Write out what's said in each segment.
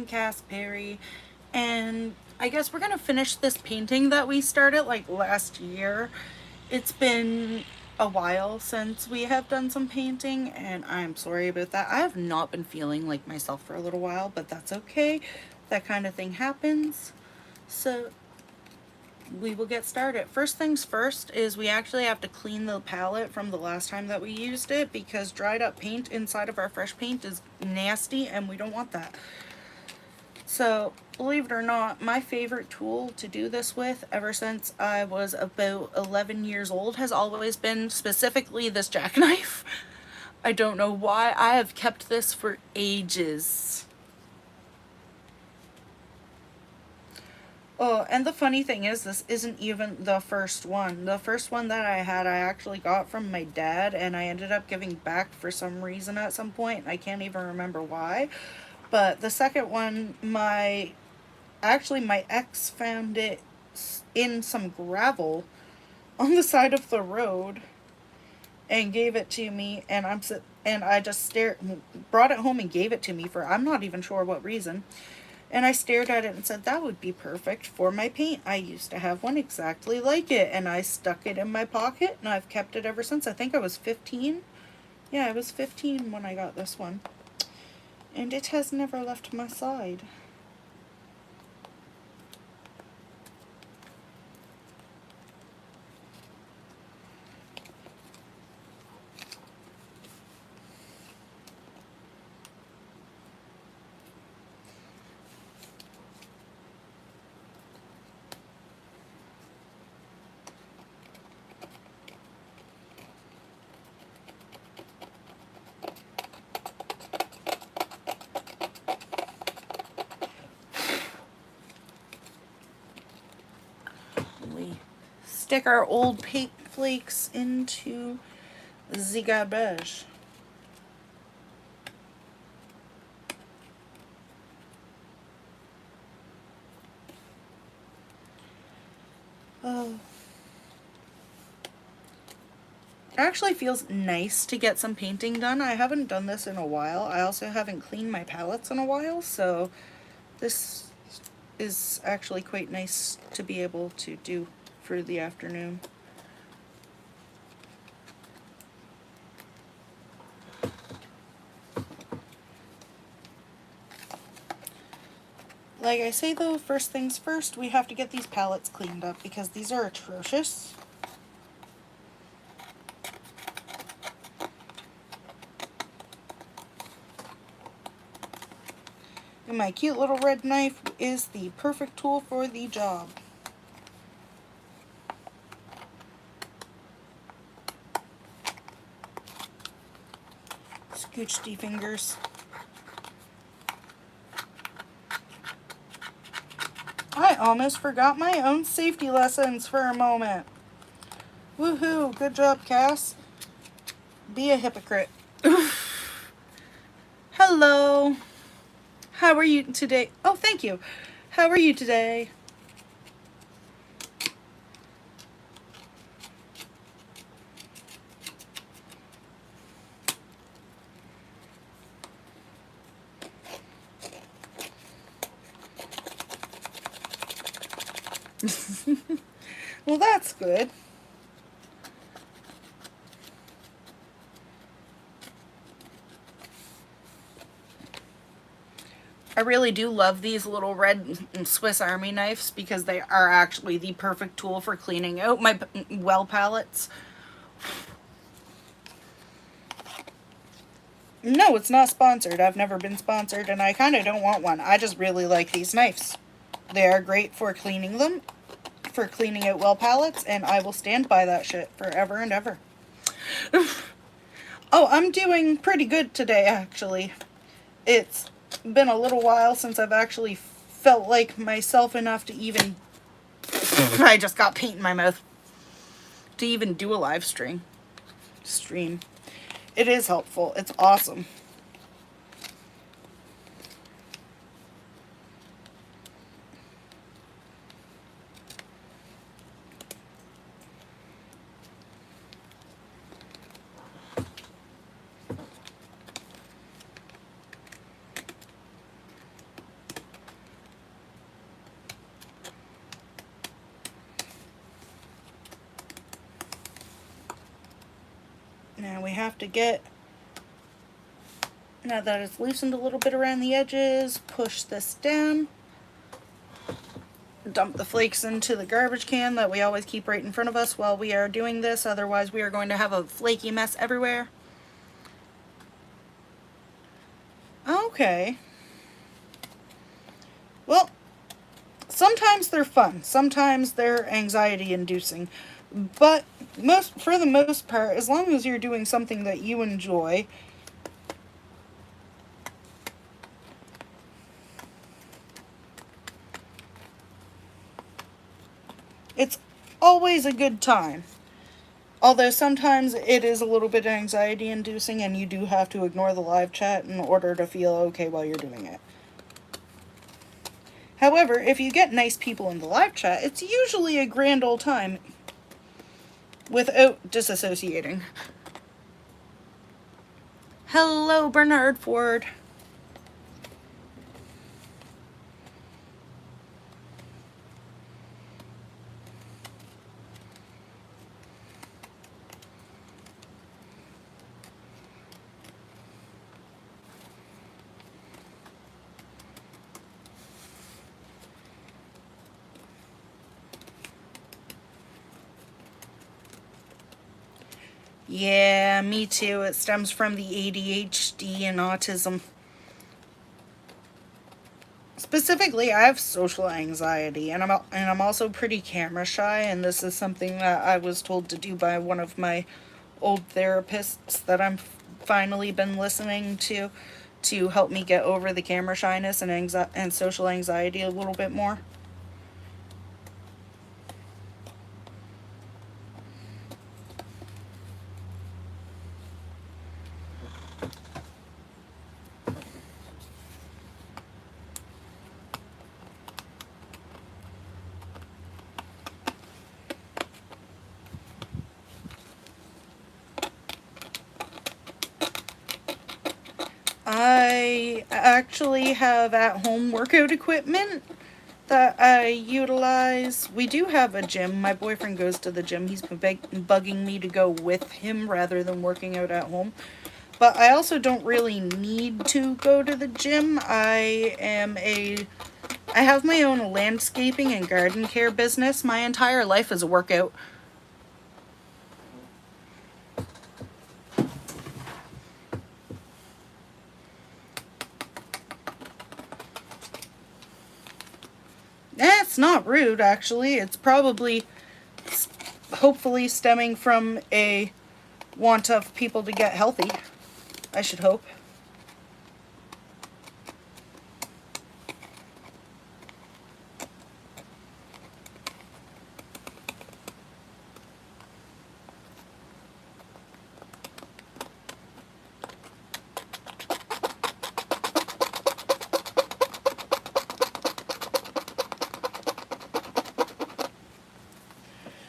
Cass Perry, and I guess we're gonna finish this painting that we started like last year. It's been a while since we have done some painting, and I'm sorry about that. I have not been feeling like myself for a little while, but that's okay. That kind of thing happens. So we will get started. First things first is we actually have to clean the palette from the last time that we used it, because dried up paint inside of our fresh paint is nasty and we don't want that. So believe it or not, my favorite tool to do this with ever since I was about 11 years old has always been specifically this jackknife. I don't know why. I have kept this for ages. Oh, and the funny thing is, this isn't even the first one. The first one that I had, I actually got from my dad, and I ended up giving back for some reason at some point. I can't even remember why. But the second one, my ex found it in some gravel on the side of the road and gave it to me, and I just brought it home and gave it to me for I'm not even sure what reason. And I stared at it and said, that would be perfect for my paint. I used to have one exactly like it, and I stuck it in my pocket, and I've kept it ever since. I think I was 15. Yeah, I was 15 when I got this one. And it has never left my side. We stick our old paint flakes into the garbage. Oh. It actually feels nice to get some painting done. I haven't done this in a while. I also haven't cleaned my palettes in a while, so this is actually quite nice to be able to do for the afternoon. Like I say though, first things first, we have to get these palettes cleaned up because these are atrocious. And my cute little red knife is the perfect tool for the job. Scoochy fingers. I almost forgot my own safety lessons for a moment. Woohoo! Good job, Cass. Be a hypocrite. Hello. How are you today? Oh, thank you. How are you today? Well, that's good. I really do love these little red Swiss Army knives because they are actually the perfect tool for cleaning out my well palettes. No, it's not sponsored. I've never been sponsored, and I kind of don't want one. I just really like these knives. They are great for cleaning them, for cleaning out well palettes, and I will stand by that shit forever and ever. Oh, I'm doing pretty good today, actually. It's been a little while since I've actually felt like myself enough to even... I just got paint in my mouth. To even do a live stream. It is helpful. It's awesome. Now we have to get, now that it's loosened a little bit around the edges, push this down. Dump the flakes into the garbage can that we always keep right in front of us while we are doing this, otherwise we are going to have a flaky mess everywhere. Okay. Well, sometimes they're fun, sometimes they're anxiety inducing, but for the most part, as long as you're doing something that you enjoy, it's always a good time. Although sometimes it is a little bit anxiety inducing and you do have to ignore the live chat in order to feel okay while you're doing it. However, if you get nice people in the live chat, it's usually a grand old time without disassociating. Hello, Bernard Ford. Yeah, me too. It stems from the ADHD and autism. Specifically, I have social anxiety, and I'm also pretty camera shy, and this is something that I was told to do by one of my old therapists that I'm finally been listening to help me get over the camera shyness and social anxiety a little bit more. I actually have at-home workout equipment that I utilize. We do have a gym. My boyfriend goes to the gym. He's been bugging me to go with him rather than working out at home. But I also don't really need to go to the gym. I have my own landscaping and garden care business. My entire life is a workout. It's not rude, actually. It's probably, hopefully, stemming from a want of people to get healthy. I should hope.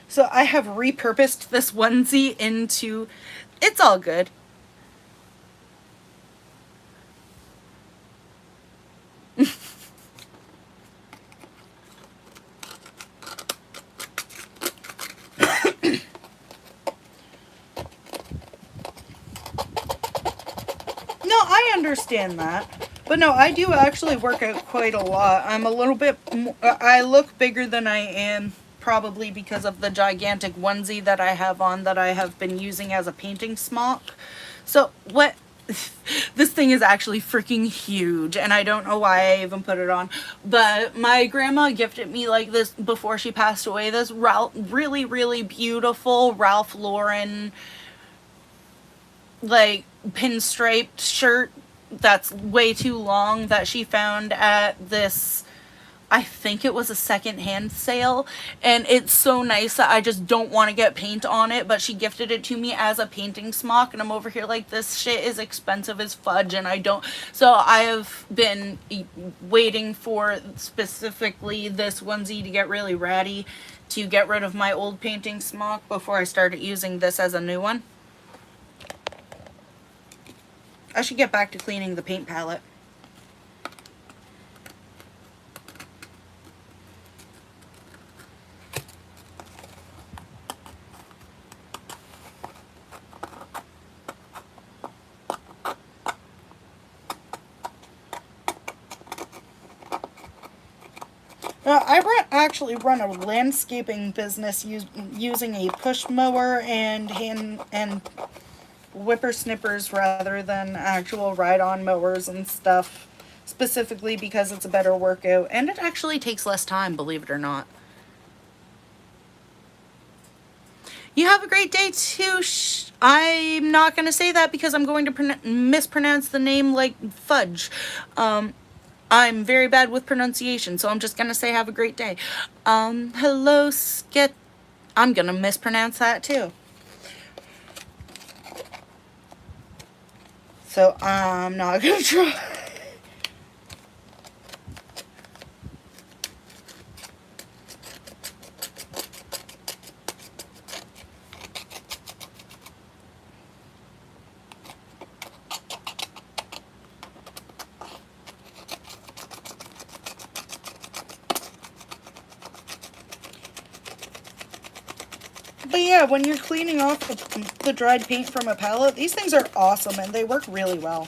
So I have repurposed this onesie into, it's all good. No, I understand that. But no, I do actually work out quite a lot. I'm a little bit, I look bigger than I am, probably because of the gigantic onesie that I have on that I have been using as a painting smock. So what, this thing is actually freaking huge, and I don't know why I even put it on. But my grandma gifted me like this before she passed away, this really, really beautiful Ralph Lauren like pinstriped shirt that's way too long that she found at this, I think it was a secondhand sale, and it's so nice that I just don't want to get paint on it, but she gifted it to me as a painting smock, and I'm over here like, this shit is expensive as fudge, and I don't, so I have been waiting for specifically this onesie to get really ratty to get rid of my old painting smock before I started using this as a new one. I should get back to cleaning the paint palette. Actually run a landscaping business using a push mower and hand and whippersnippers rather than actual ride-on mowers and stuff, specifically because it's a better workout and it actually takes less time, believe it or not. You have a great day too. I'm not going to say that because I'm going to mispronounce the name like fudge. I'm very bad with pronunciation, so I'm just going to say have a great day. Hello, Sket. I'm going to mispronounce that too. So I'm not going to try. But yeah, when you're cleaning off the dried paint from a palette, these things are awesome and they work really well.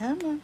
Come on.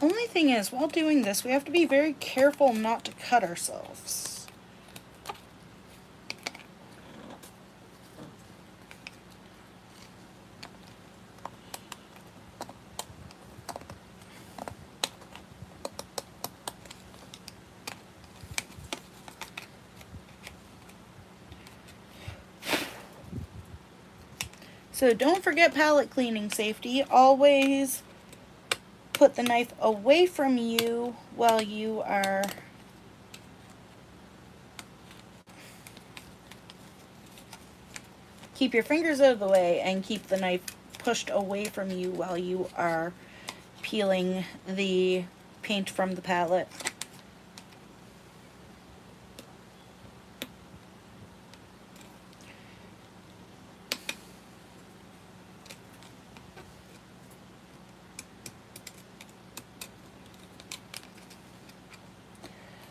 Only thing is, while doing this, we have to be very careful not to cut ourselves. So don't forget palette cleaning safety. Always put the knife away from you while you are keep your fingers out of the way and keep the knife pushed away from you while you are peeling the paint from the palette.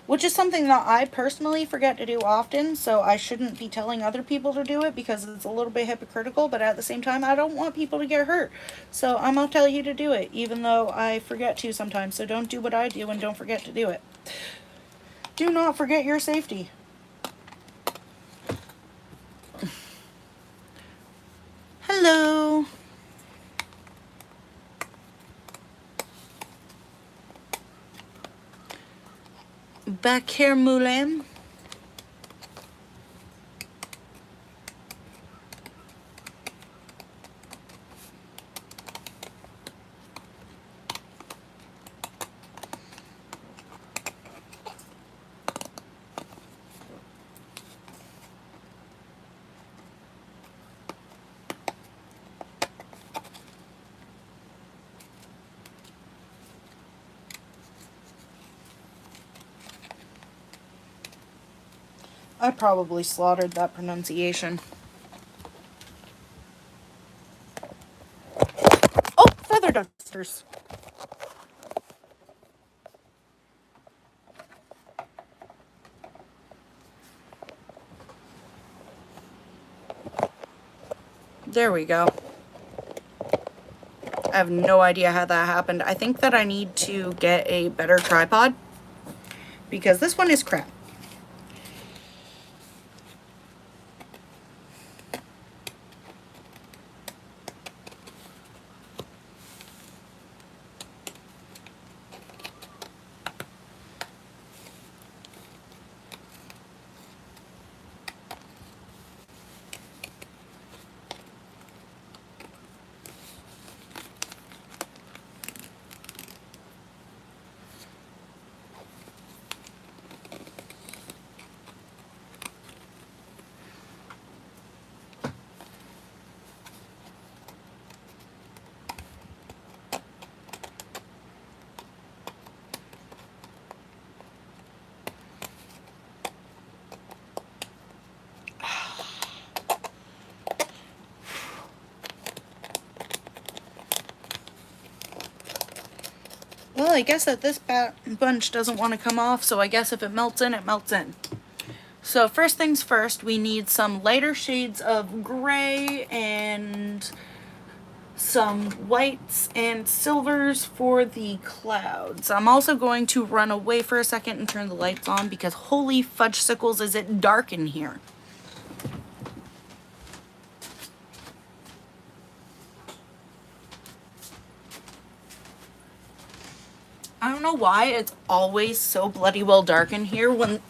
Which is something that I personally forget to do often, so I shouldn't be telling other people to do it because it's a little bit hypocritical, but at the same time, I don't want people to get hurt. So I'm going to tell you to do it, even though I forget to sometimes. So don't do what I do and don't forget to do it. Do not forget your safety. Hello. Back here, Moulin. I probably slaughtered that pronunciation. Oh, feather dusters. There we go. I have no idea how that happened. I think that I need to get a better tripod because this one is crap. Well, I guess that this bunch doesn't want to come off, so I guess if it melts in, it melts in. So first things first, we need some lighter shades of gray and some whites and silvers for the clouds. I'm also going to run away for a second and turn the lights on because holy fudge sickles, is it dark in here. I don't know why it's always so bloody well dark in here when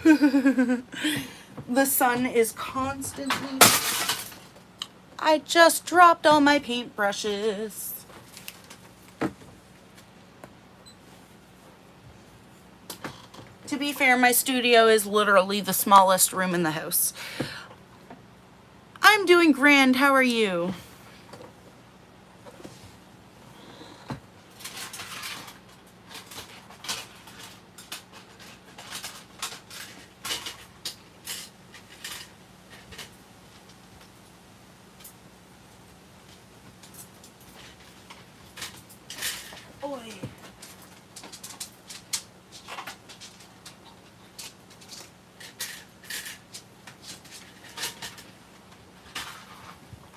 the sun is constantly... I just dropped all my paintbrushes. To be fair, my studio is literally the smallest room in the house. I'm doing grand. How are you? Oy.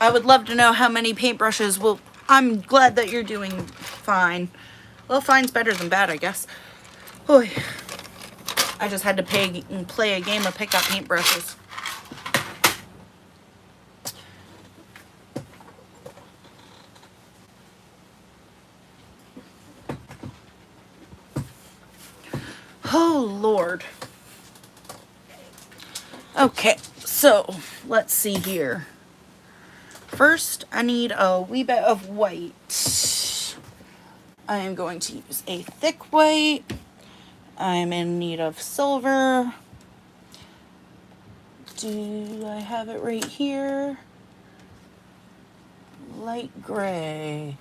I would love to know how many paintbrushes will... I'm glad that you're doing fine. Well, fine's better than bad, I guess. Oy. I just had to play a game of pick up paintbrushes. Oh, Lord. Okay, so let's see here. First, I need a wee bit of white. I am going to use a thick white. I'm in need of silver. Do I have it right here? light gray.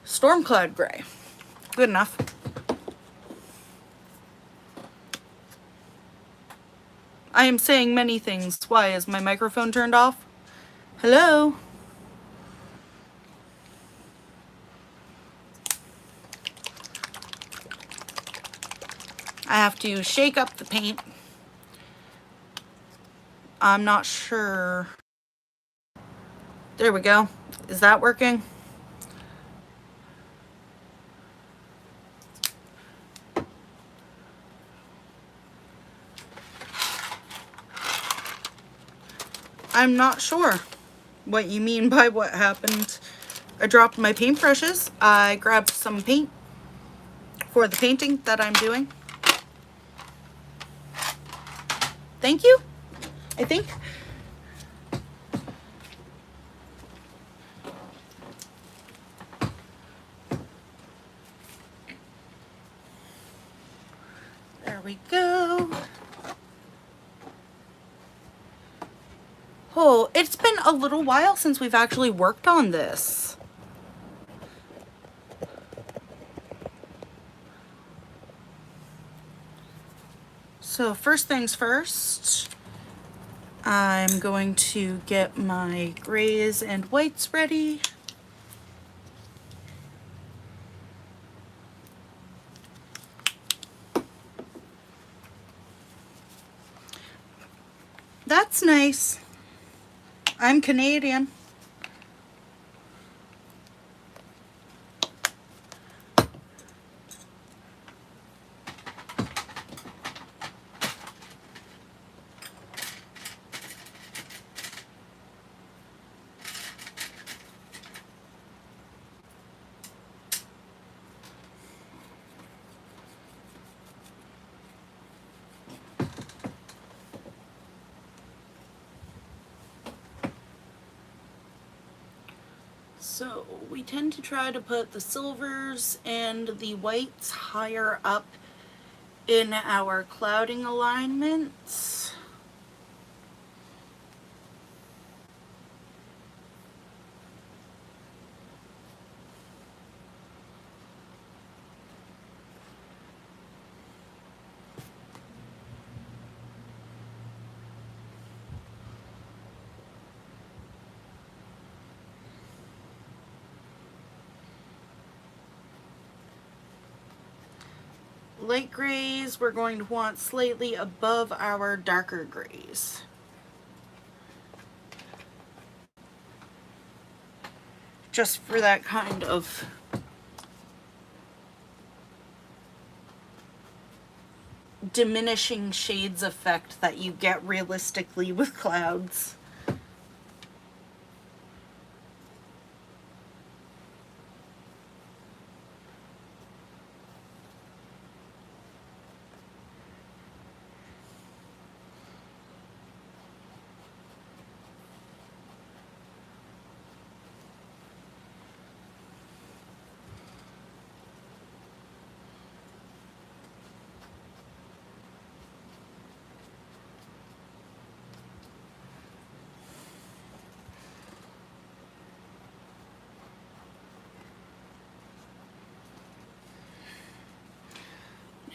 Storm cloud gray. Good enough. I am saying many things. Why is my microphone turned off? Hello? I have to shake up the paint. I'm not sure. There we go. Is that working? I'm not sure what you mean by what happened. I dropped my paintbrushes. I grabbed some paint for the painting that I'm doing. Thank you, I think. There we go. Oh, it's been a little while since we've actually worked on this. So first things first, I'm going to get my grays and whites ready. That's nice. I'm Canadian. So we tend to try to put the silvers and the whites higher up in our clouding alignments. Light grays we're going to want slightly above our darker grays. Just for that kind of diminishing shades effect that you get realistically with clouds.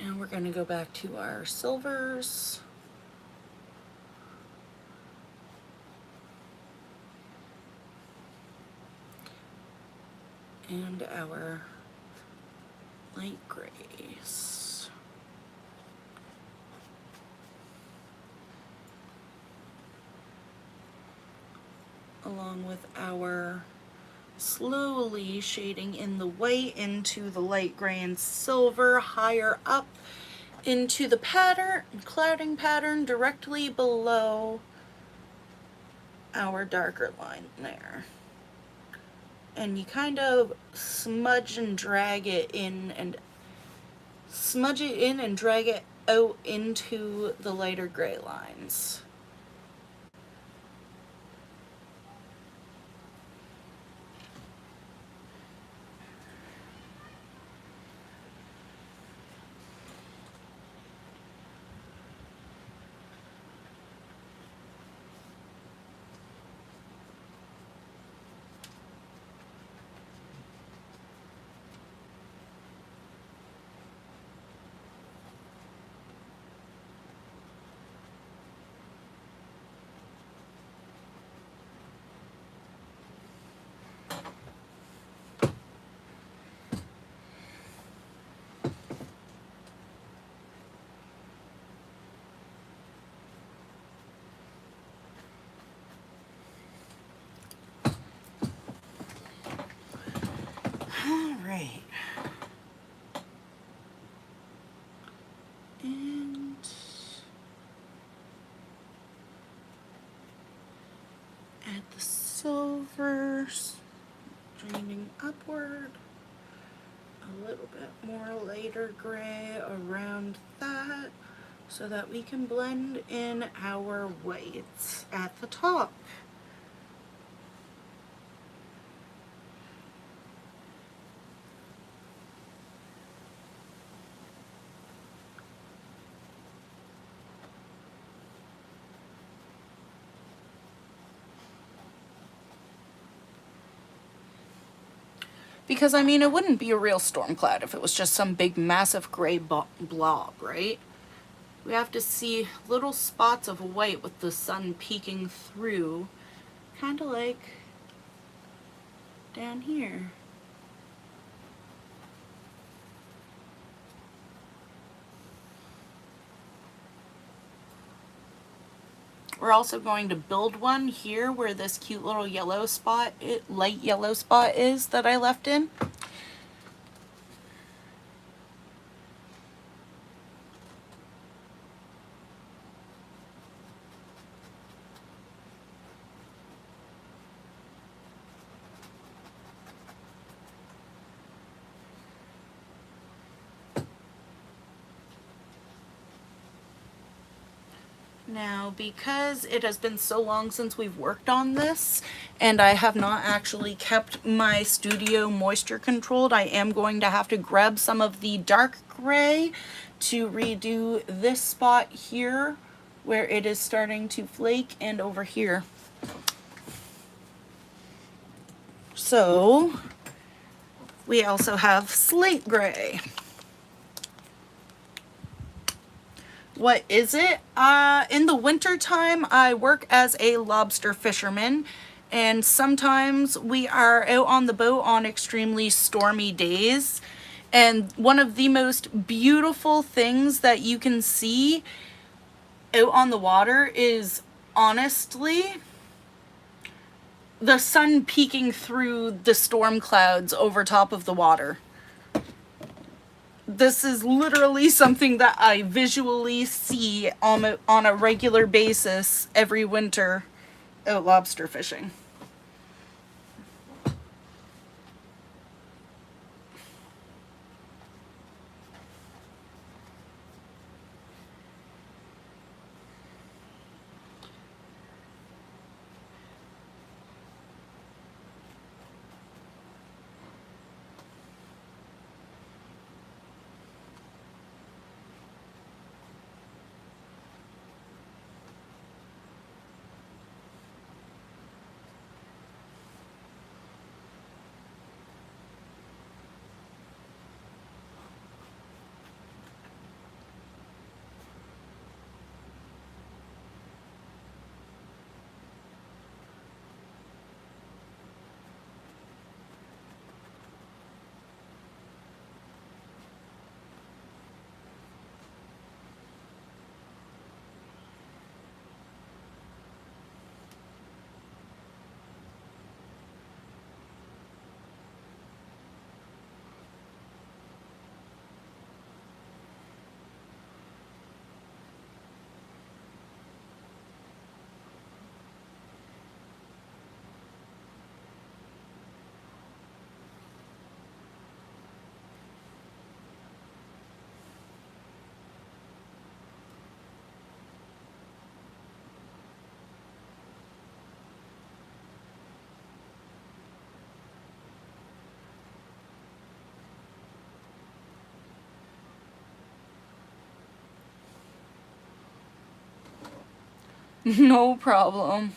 Now we're going to go back to our silvers. And our light grays. Along with our slowly shading in the white into the light gray and silver higher up into the pattern, clouding pattern directly below our darker line there. And you kind of smudge and drag it in and smudge it in and drag it out into the lighter gray lines. right. And add the silvers, draining upward. A little bit more lighter gray around that so that we can blend in our whites at the top. Because, I mean, it wouldn't be a real storm cloud if it was just some big, massive gray blob, right? We have to see little spots of white with the sun peeking through, kind of like down here. We're also going to build one here where this cute little yellow spot, light yellow spot is that I left in. Now, because it has been so long since we've worked on this, and I have not actually kept my studio moisture controlled, I am going to have to grab some of the dark gray to redo this spot here where it is starting to flake, and over here. So, we also have slate gray. What is it? In the winter time, I work as a lobster fisherman, and sometimes we are out on the boat on extremely stormy days. And one of the most beautiful things that you can see out on the water is, honestly, the sun peeking through the storm clouds over top of the water. This is literally something that I visually see on a regular basis every winter out lobster fishing. No problem.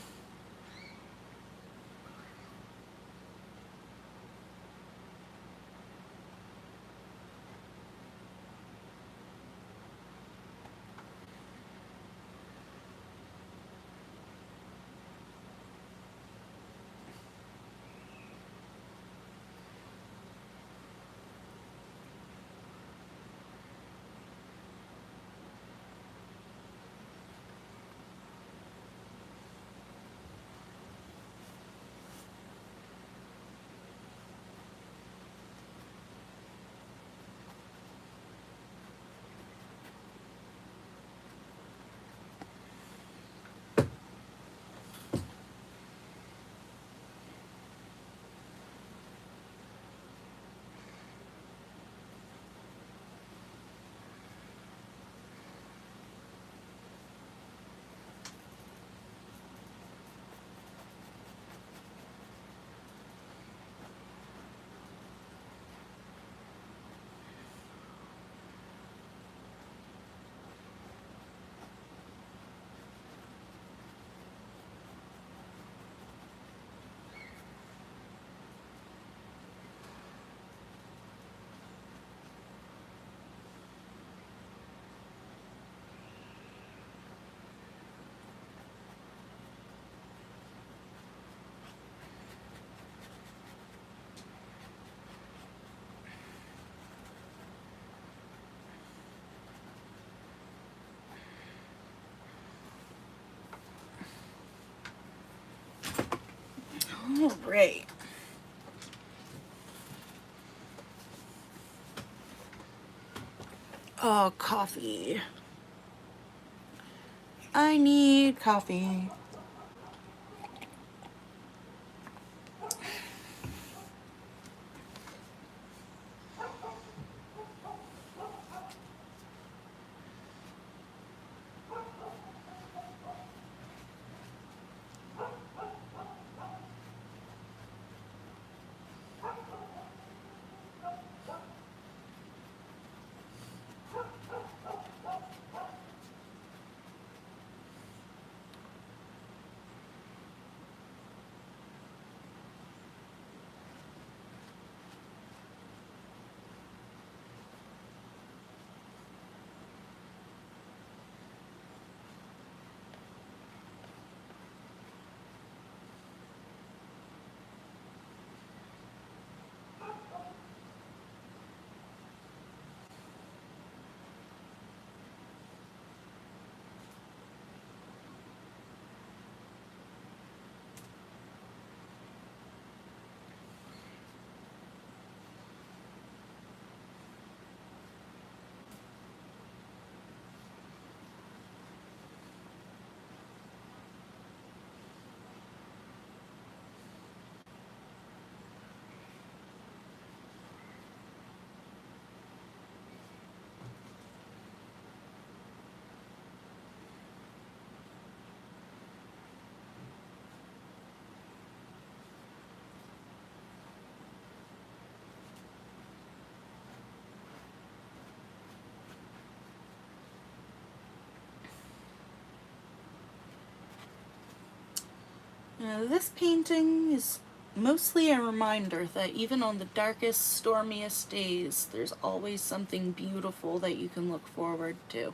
All right. Oh, coffee. I need coffee. Now, this painting is mostly a reminder that even on the darkest, stormiest days, there's always something beautiful that you can look forward to.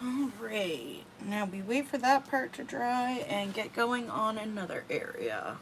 Alright, now we wait for that part to dry and get going on another area.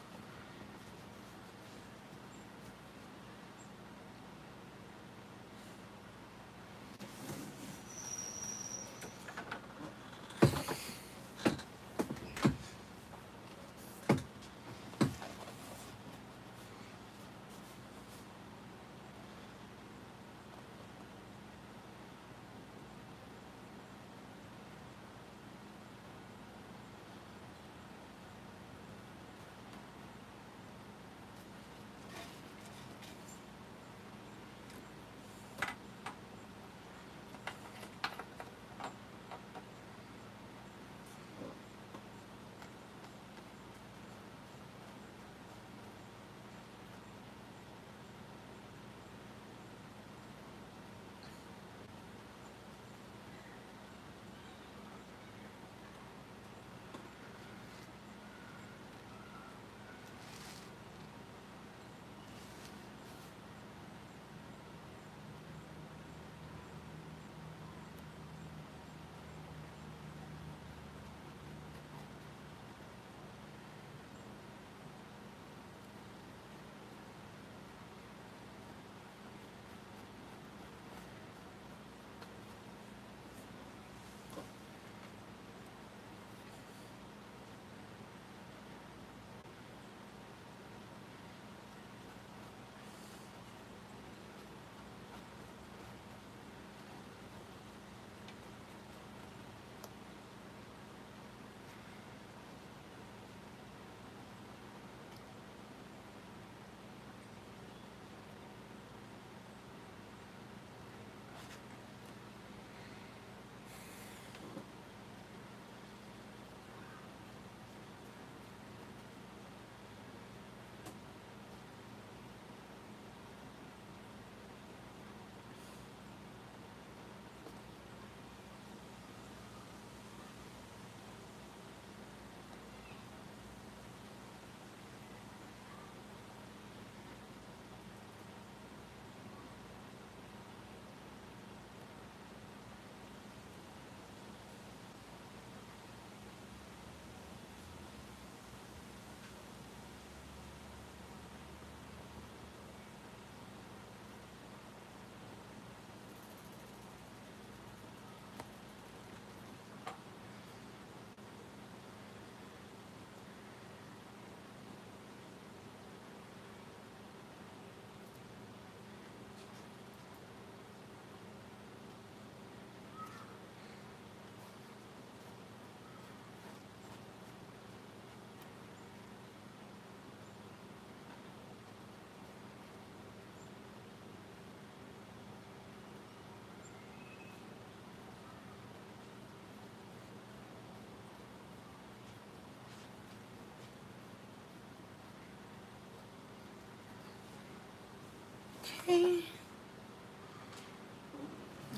Okay.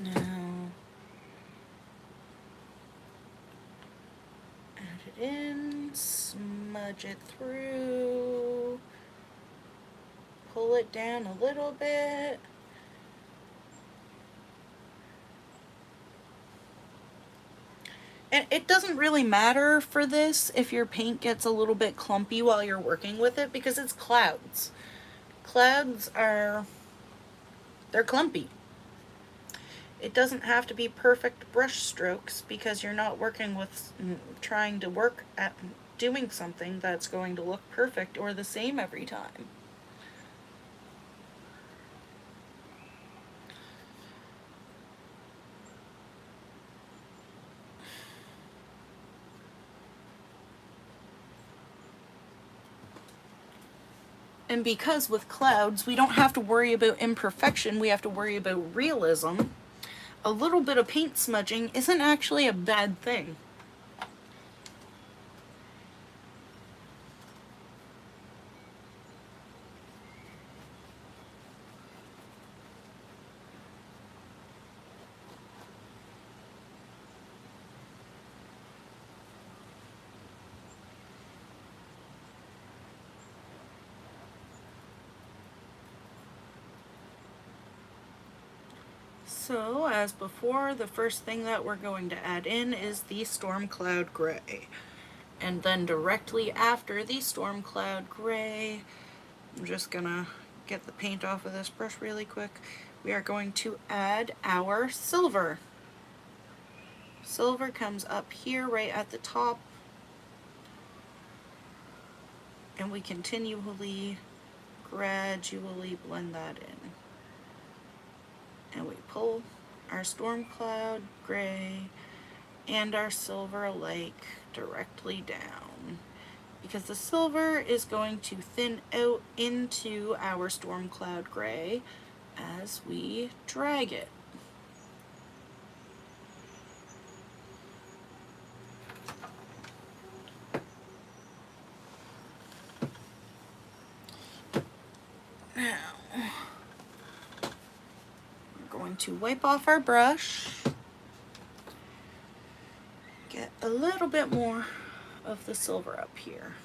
Now, add it in, smudge it through, pull it down a little bit. And it doesn't really matter for this if your paint gets a little bit clumpy while you're working with it because it's clouds. Clouds are, they're clumpy. It doesn't have to be perfect brush strokes because you're not working with trying to work at doing something that's going to look perfect or the same every time. And because with clouds, we don't have to worry about imperfection, we have to worry about realism, a little bit of paint smudging isn't actually a bad thing. So, as before, the first thing that we're going to add in is the Storm Cloud Gray. And then directly after the Storm Cloud Gray, I'm just gonna get the paint off of this brush really quick. We are going to add our silver. Silver comes up here right at the top, and we continually, gradually blend that in. And we pull our Storm Cloud Gray and our silver alike directly down, because the silver is going to thin out into our Storm Cloud Gray as we drag it. Now, we're going to wipe off our brush, get a little bit more of the silver up here.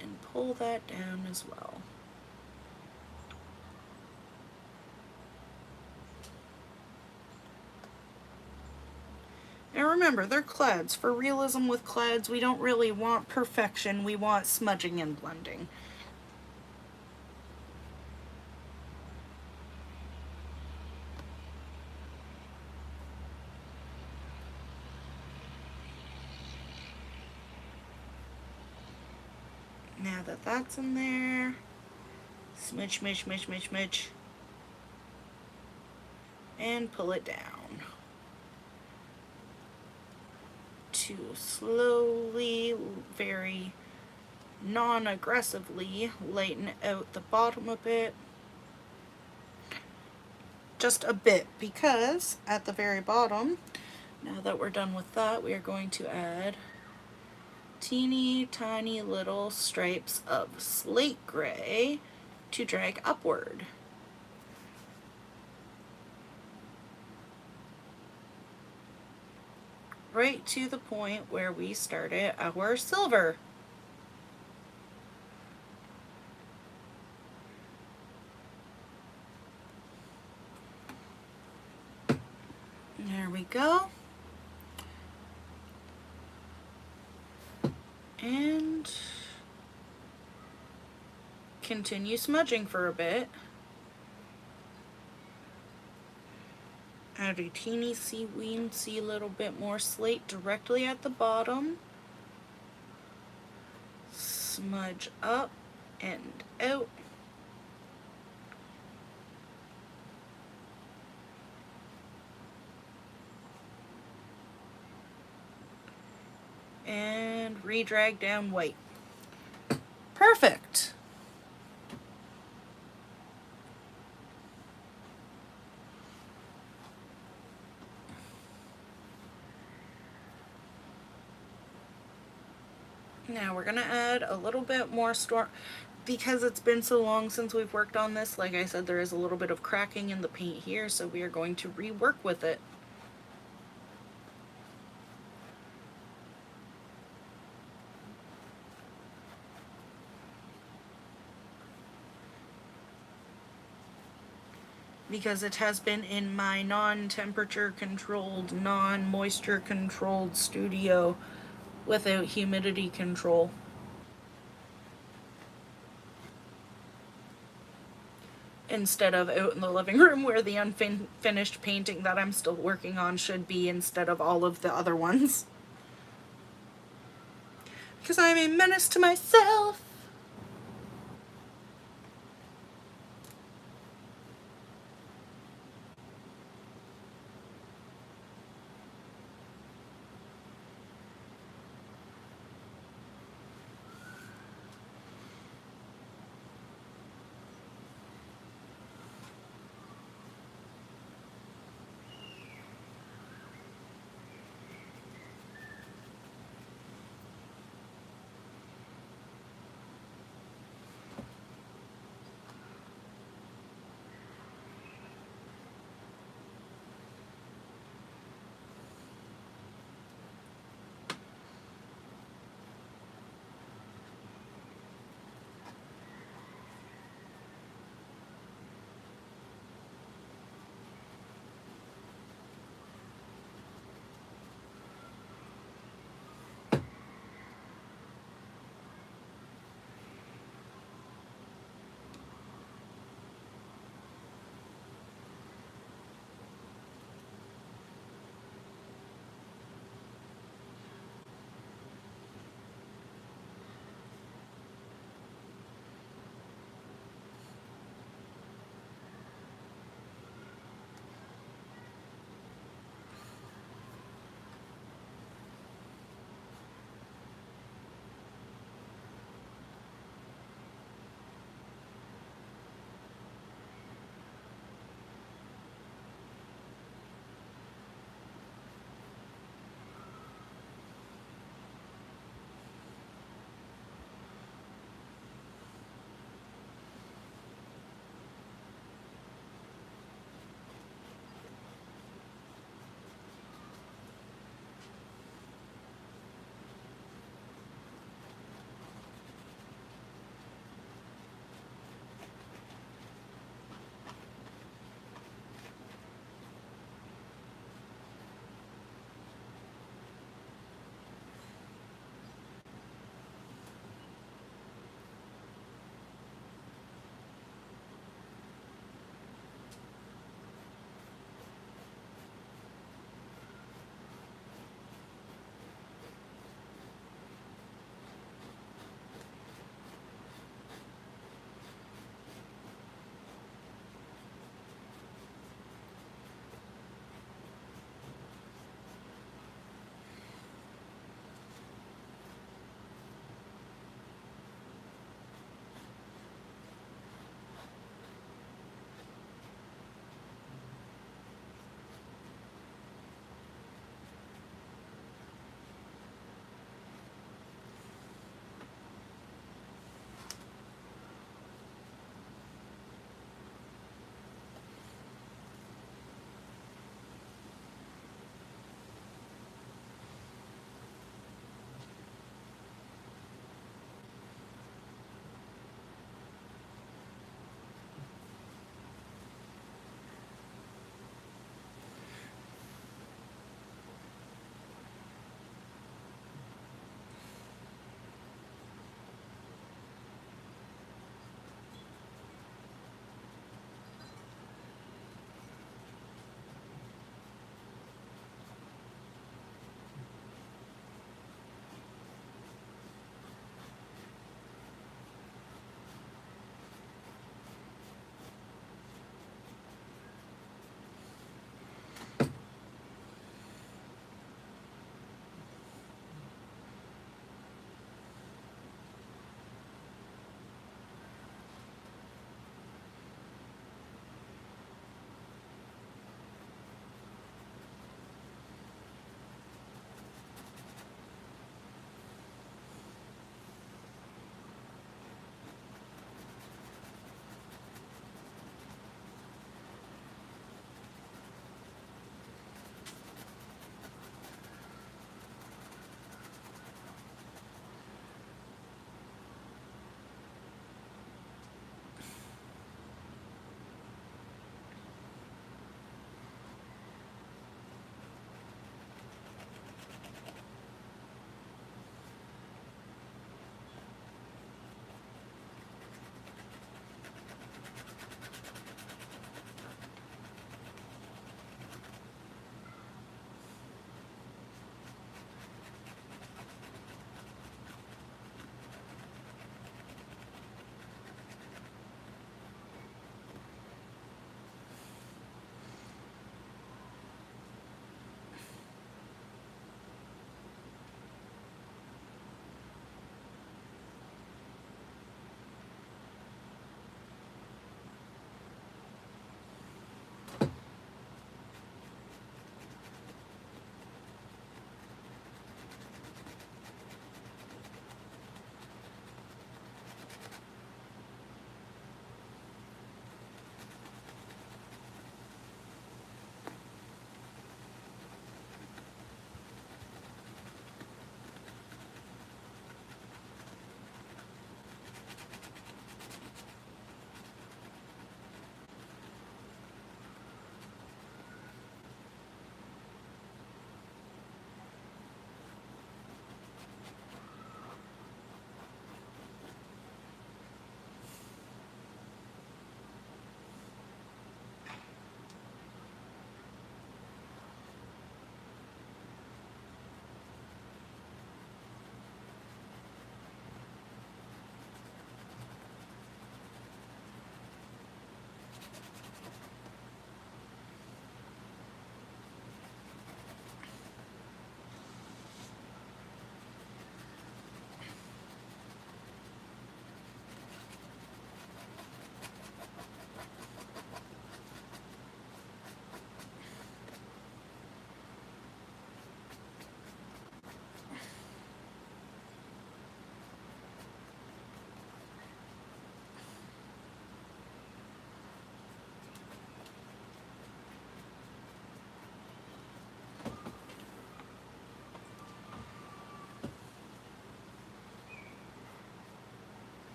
And pull that down as well. Now remember, they're clads. For realism with clads, we don't really want perfection, we want smudging and blending. Now that that's in there, smidge, smidge, smidge, smidge, smidge, and pull it down. To slowly, very non-aggressively lighten out the bottom a bit. Just a bit, because at the very bottom, now that we're done with that, we are going to add teeny tiny little stripes of slate gray to drag upward. Right to the point where we started our silver. There we go. And continue smudging for a bit. Add a teeny weensy little bit more slate directly at the bottom. Smudge up and out. And re-drag down white. Perfect! Now we're gonna add a little bit more storm, because it's been so long since we've worked on this. Like I said, there is a little bit of cracking in the paint here, so we are going to rework with it. Because it has been in my non-temperature controlled, non-moisture controlled studio without humidity control. Instead of out in the living room where the unfinished painting that I'm still working on should be, instead of all of the other ones. Because I'm a menace to myself.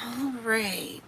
All right.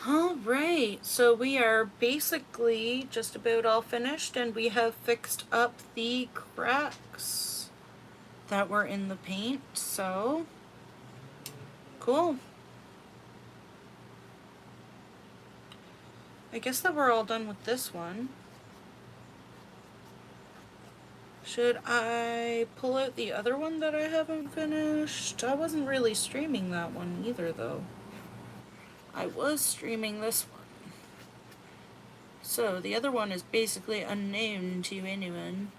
All right, so we are basically just about all finished, and we have fixed up the cracks that were in the paint, so cool. I guess that we're all done with this one. Should I pull out the other one that I haven't finished? I wasn't really streaming that one either, though. I was streaming this one. So the other one is basically unknown to anyone.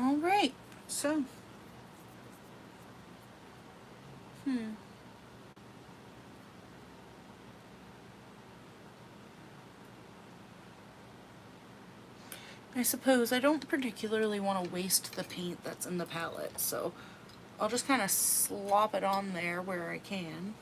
All right, so. I suppose I don't particularly want to waste the paint that's in the palette, so I'll just kind of slop it on there where I can.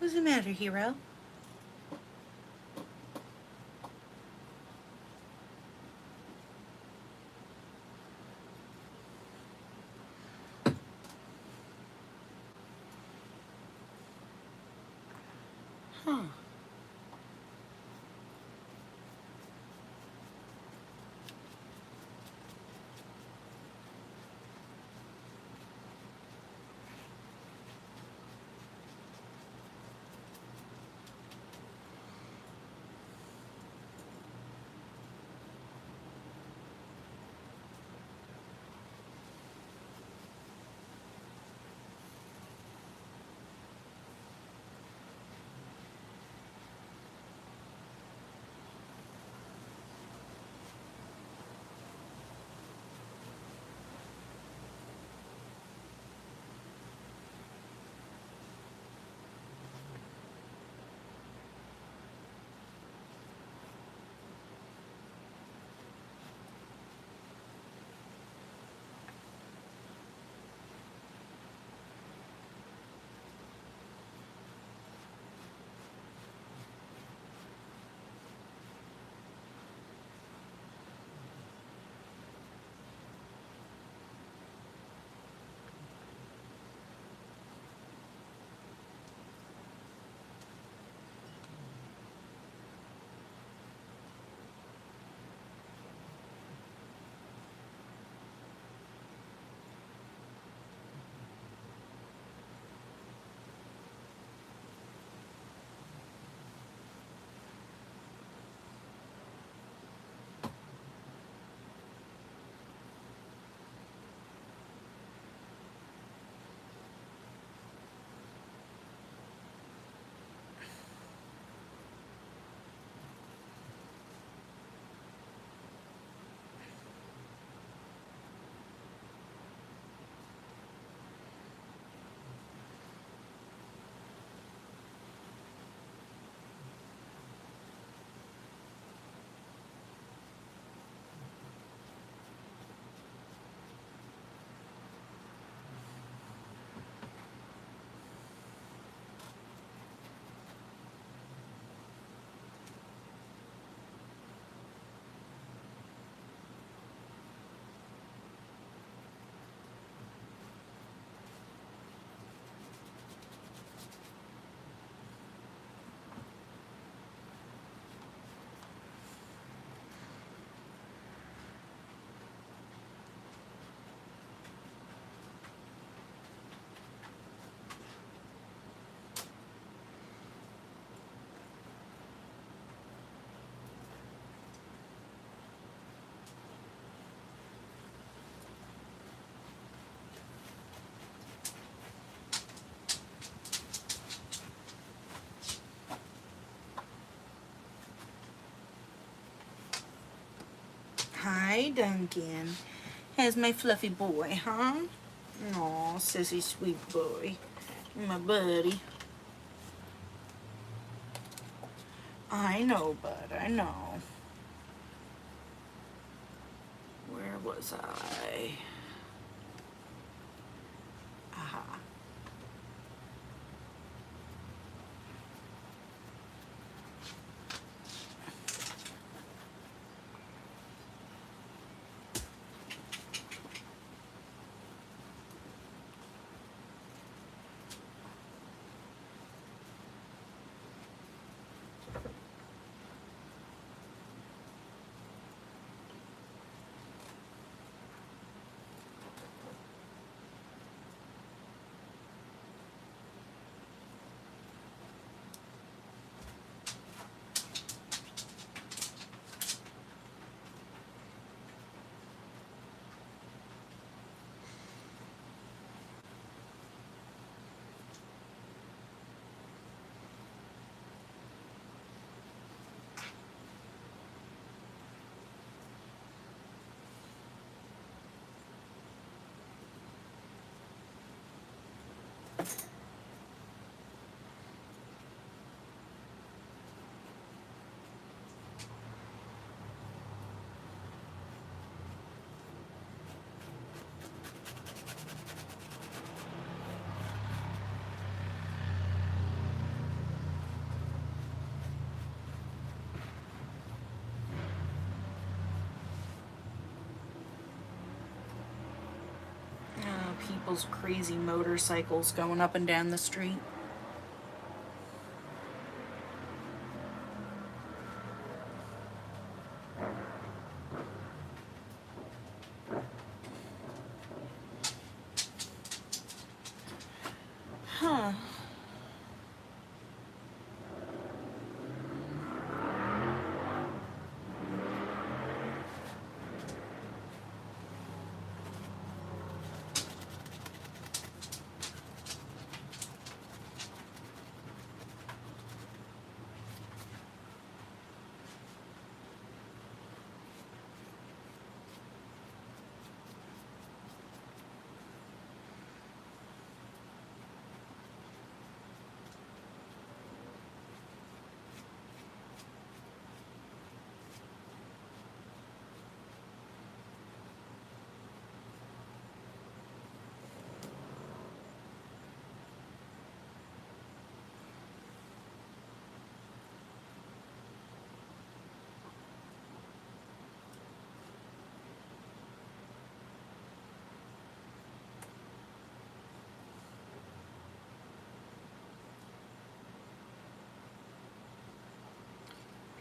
What's the matter, hero? Huh. Duncan. How's my fluffy boy, huh? Aw, sissy sweet boy. My buddy. I know, bud, I know. Where was I? Aha. People's crazy motorcycles going up and down the street. Huh.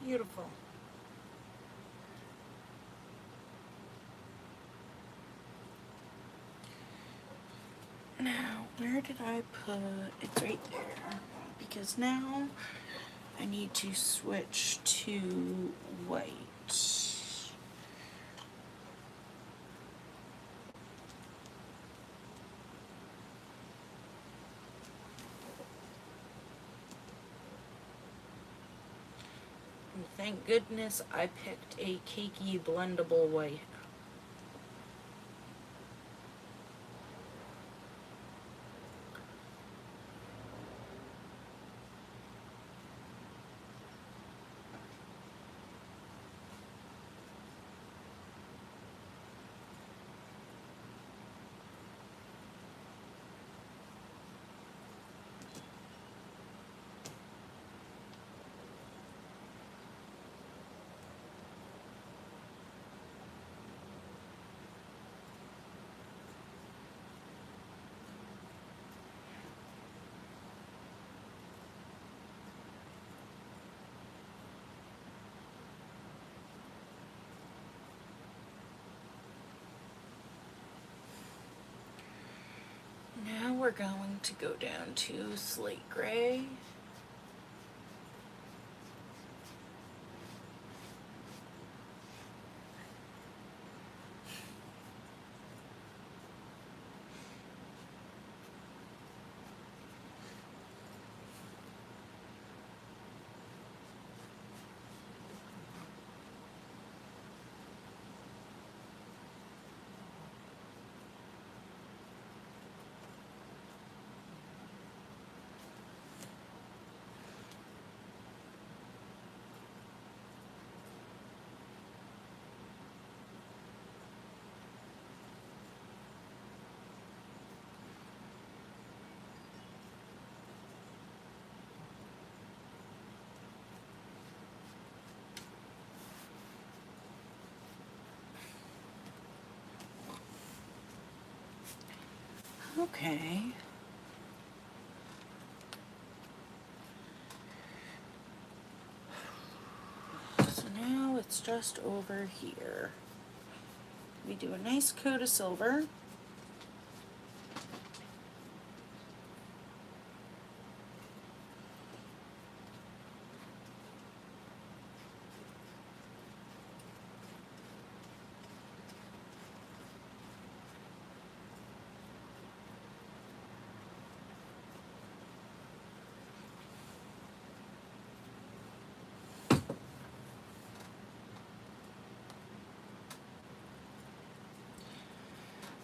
Beautiful. Now, where did I put... It's right there. Because now I need to switch to white. And thank goodness I picked a cakey blendable white. Now we're going to go down to slate gray. Okay. So now it's just over here. We do a nice coat of silver.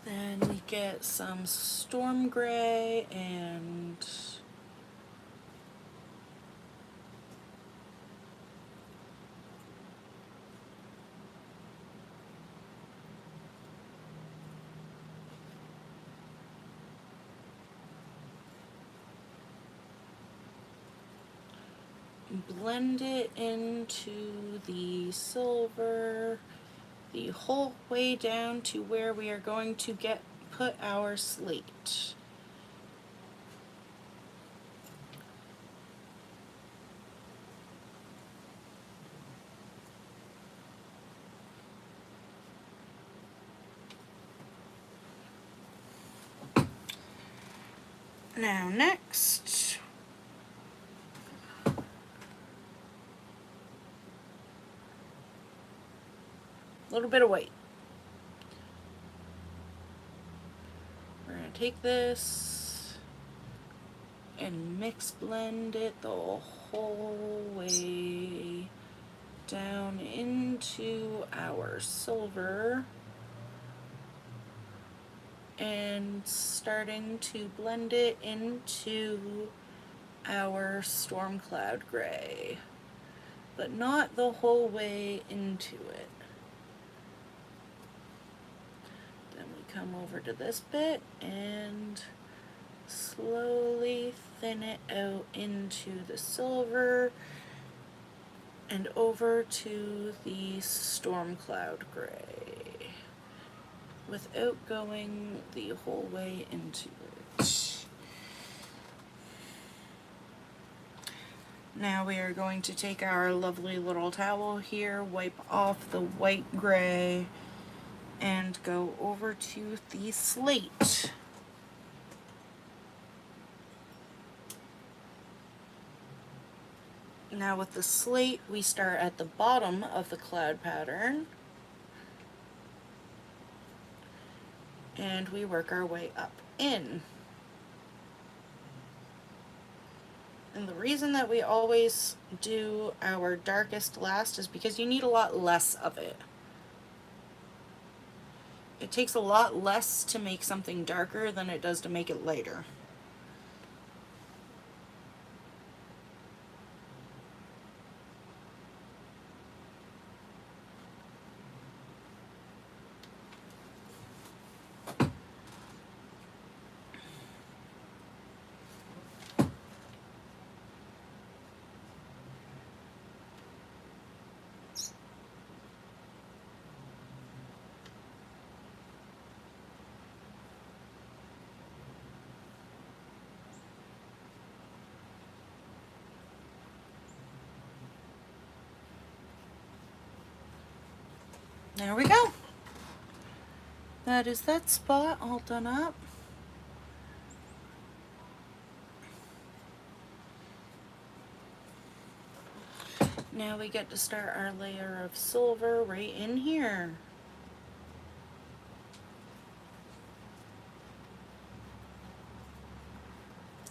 Then we get some storm gray and blend it into the silver the whole way down to where we are going to put our slate. Now next, a little bit of white. We're going to take this and mix blend it the whole way down into our silver and starting to blend it into our storm cloud gray, but not the whole way into it. Then we come over to this bit and slowly thin it out into the silver and over to the storm cloud gray without going the whole way into it. Now we are going to take our lovely little towel here, wipe off the white gray, and go over to the slate. Now with the slate, we start at the bottom of the cloud pattern and we work our way up in. And the reason that we always do our darkest last is because you need a lot less of it. It takes a lot less to make something darker than it does to make it lighter. There we go. That is that spot all done up. Now we get to start our layer of silver right in here.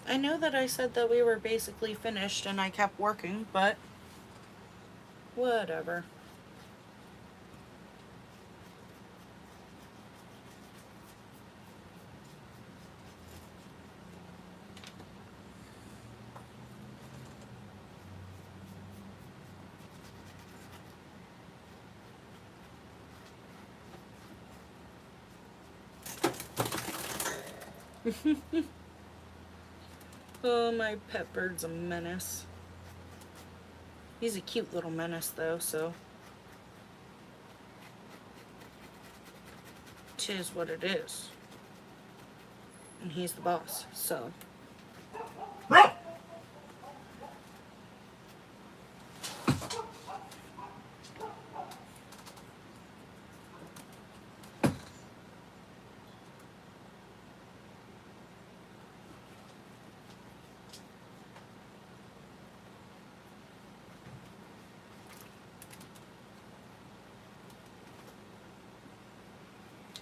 I know that I said that we were basically finished and I kept working, but whatever. Oh, my pet bird's a menace. He's a cute little menace though, so 'tis what it is. and he's the boss, so.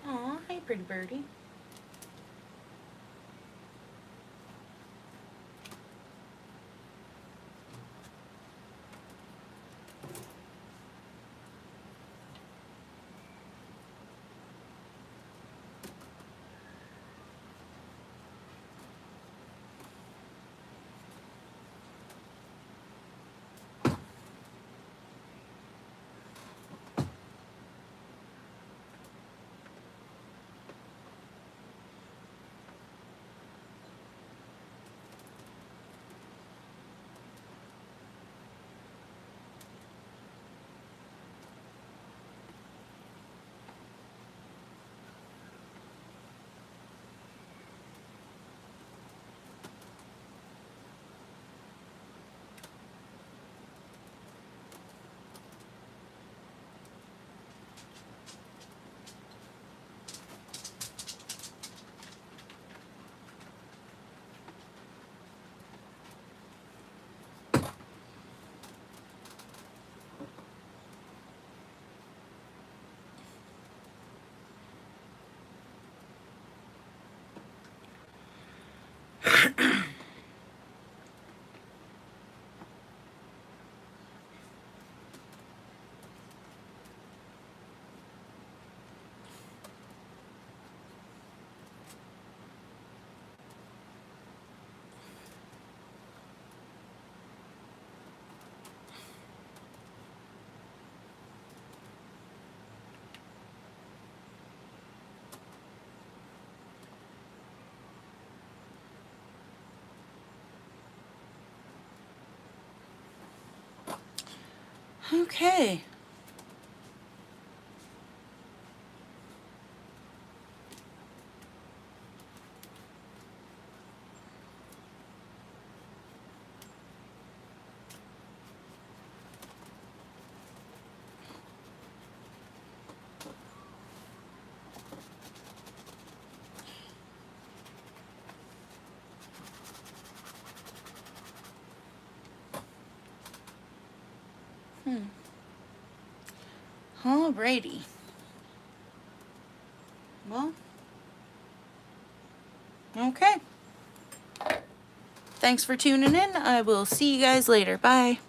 Aw, hey pretty birdie. Okay. Alrighty. Well, okay. Thanks for tuning in. I will see you guys later. Bye.